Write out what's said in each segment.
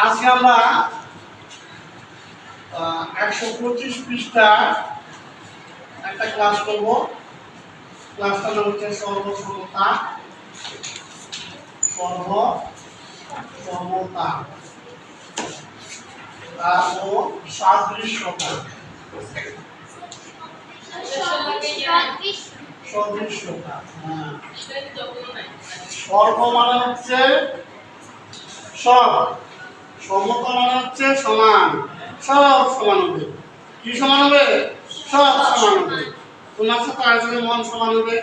আজকে আমরা 125 পৃষ্ঠা একটা ক্লাস করব। ক্লাসটা নাম হচ্ছে সর্বসমতা ও সাদৃশ্যতা। সদৃশ্যতা সর্ব মানে হচ্ছে সব, সমতা মানে হচ্ছে সমান, সব সমান হবে। কি সমান হবে? সব সমান হবে। তোমার সাথে আরেকজনের মন সমান হবে,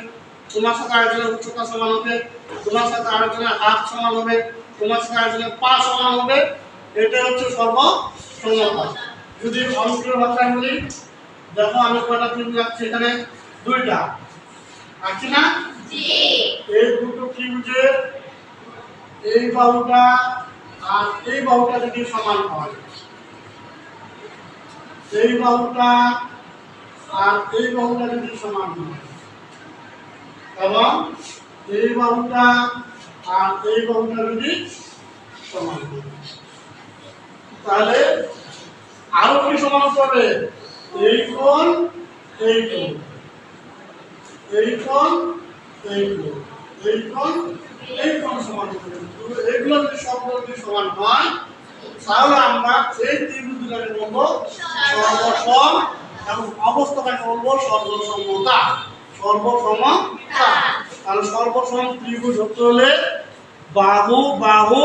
তোমার সাথে আরেকজনের উচ্চতা সমান হবে, তোমার সাথে আরেকজনের হাত সমান হবে, তোমার সাথে আরেকজনের পা সমান হবে। এটা হচ্ছে সর্ব সমতা। যদি অঙ্কের ভাষায় বলি, দেখো আমি কয়টা ত্রিভুজ আঁকছি, এখানে দুইটা আঁকছি না? এই দুটো ত্রিভুজের এই বাহুটা আর এই বাহুটা যদি সমান হয়, এই বাহুটা আর এই বাহুটা যদি সমান হয়, এবং এই বাহুটা আর এই বাহুটা যদি সমান হয়, তাহলে আরো কি সমান হবে? এই কোণ, এই কোণ, এই কোণ, এই কোণ, এই কোণ, এই কোণ সমান হবে। এগুলো যদি সবগুলো যদি সমান হয়, তাহলে আমরা এই ত্রিভুজটাকে বলবো সর্বসম, এবং অবস্থাটাকে বলবো সর্বসমতা। সর্বসমতা। তাহলে সর্বসম ত্রিভুজ হতে হলে বাহু বাহু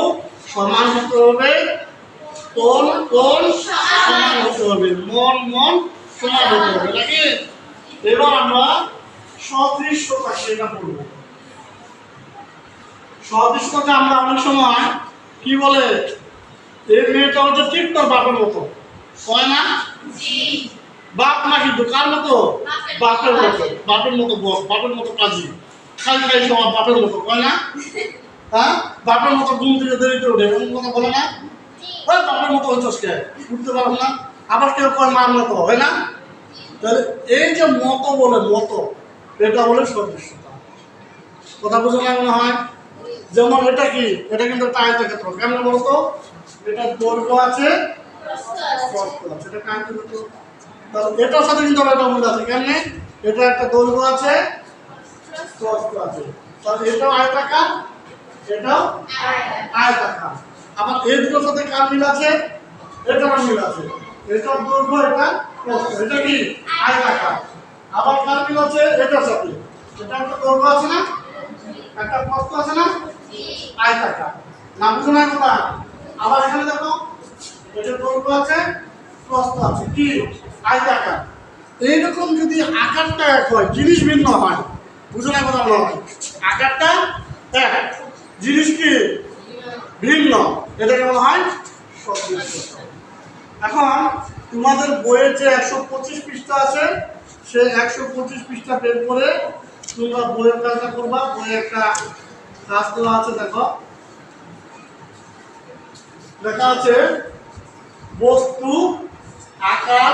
সমান হতে হবে, কোণ কোণ সমান হতে হবে, মন মন সমান হতে হবে, নাকি? এবার আমরা সদৃশ্যতা সেটা বলবো। সদৃশ্যতা আমরা অনেক সময় কি বলে, এই মেয়েটা হচ্ছে ঠিক তোর বাপের মতো, হয় না? বাপ না, কিন্তু কার মতো? বাপের মতো। বাপের মতো বল, বাপের মতো কাজী, খাই খাই সবার বাপের মতো, হয় না? হ্যাঁ, বাপের মতো ঘুম থেকে দেরিতে ওঠে, এরকম কথা বলে না? ওই বাপের মতো হচ্ছস কে, উঠতে পারবো না? আবার কেউ কয় মার মতো, হয় না? তাহলে এই যে মতো বলে, মতো, এটা বলে সদৃশ্যতা। কথা বুঝে না মনে হয়? যেমন এটা কি, এটা কিন্তু একটা আয়তক্ষেত্র, কেমন বলতো? এটা দৈর্ঘ্য আছে, প্রস্থ আছে, এটা আয়তক্ষেত্র। তাহলে এটার সাথে কিন্তু একটা মিল আছে, কেমনে? এটা একটা দৈর্ঘ্য আছে, প্রস্থ আছে, তাহলে এটাও আয়তাকার, এটাও আয়তাকার। আবার এই দুটোর সাথে কার মিল আছে? এটার মিল আছে, এটার দৈর্ঘ্য, এটা প্রস্থ, এটা কি আয়তাকার। আবার কার মিল আছে? এটার সাথে, এটা একটা দৈর্ঘ্য আছে না, একটা প্রস্থ আছে না, আয়তাকার। না বুঝো না কথা? আবার এখানে দেখো, এটা দৈর্ঘ্য আছে, প্রস্থ আছে, কি আয়তাকার। এইরকম যদি আকারটা এক হয়, জিনিস ভিন্ন হয়, বুঝো না কথা বলা হয়, আকারটা এক, জিনিস কি ভিন্ন, এটাকে বলা হয় সদৃশ্যতা। এখন তোমাদের বইয়ের যে 125 পৃষ্ঠা আছে, সেই 125 পৃষ্ঠা বের করে তোমরা বইয়ের কাজটা করবা। বইয়ে একটা কাজ দেওয়া আছে, দেখো লেখা আছে বস্তু, আকার,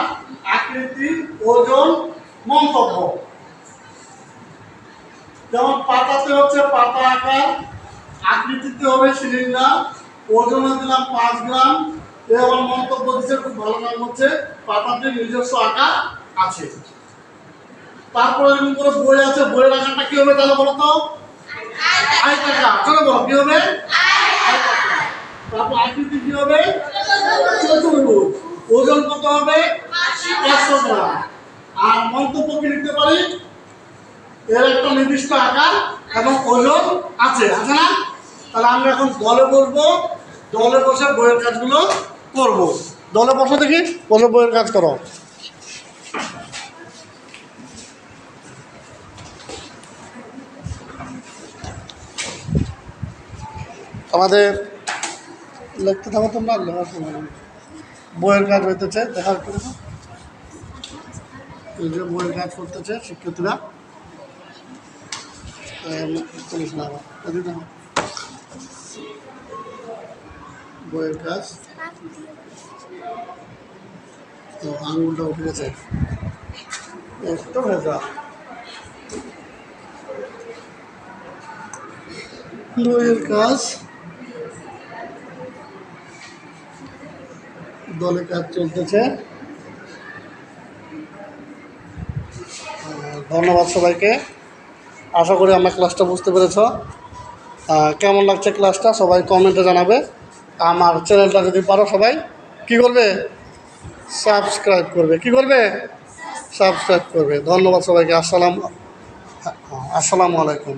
আকৃতি, ওজন, মন্তব্য। যেমন পাতাতে হচ্ছে পাতা আকার, আকৃতিতে হবে সিলিন্ডার, ওজনে দিলাম 5 গ্রাম। এবং মন্তব্য দিচ্ছে, খুব ভালো নাম হচ্ছে পাতাতে নিজস্ব আকার আছে। তারপরে এরকম করে বই আছে, বইয়ের আকারটা কি হবে তাহলে বলো তো? আয়তাকার। চলো বলো কি হবে? আয়তাকার। তারপর আকৃতি কি হবে? চতুর্ভুজ। ওজন কত হবে? 500 গ্রাম। আর মন্তব্য কি লিখতে পারি? এর একটা নির্দিষ্ট আকার এবং ওজন আছে, আছে না? তাহলে আমরা এখন দলে বসবো, দলে বসে বইয়ের কাজগুলো করব। দলে বসো দেখি, বসে বইয়ের কাজ করো। আমাদের লিখতে থাকো তোমরা, বইয়ের কাজ হইতেছে, দেখা একটু দেখো। এই যে বইয়ের কাজ করতেছে শিক্ষার্থীরা, বইয়ের কাজ তো আঙুলটা উঠে গেছে, একটু ভেজা। বইয়ের কাজ দলে কাজ চলতেছে। ধন্যবাদ সবাইকে। আশা করি আমরা ক্লাসটা বুঝতে পেরেছ। কেমন লাগছে ক্লাসটা সবাই কমেন্টে জানাবে। আমার চ্যানেলটা যদি পারো সবাই কি করবে, সাবস্ক্রাইব করবে। কি করবে? সাবস্ক্রাইব করবে। ধন্যবাদ সবাইকে। আসসালামু আলাইকুম।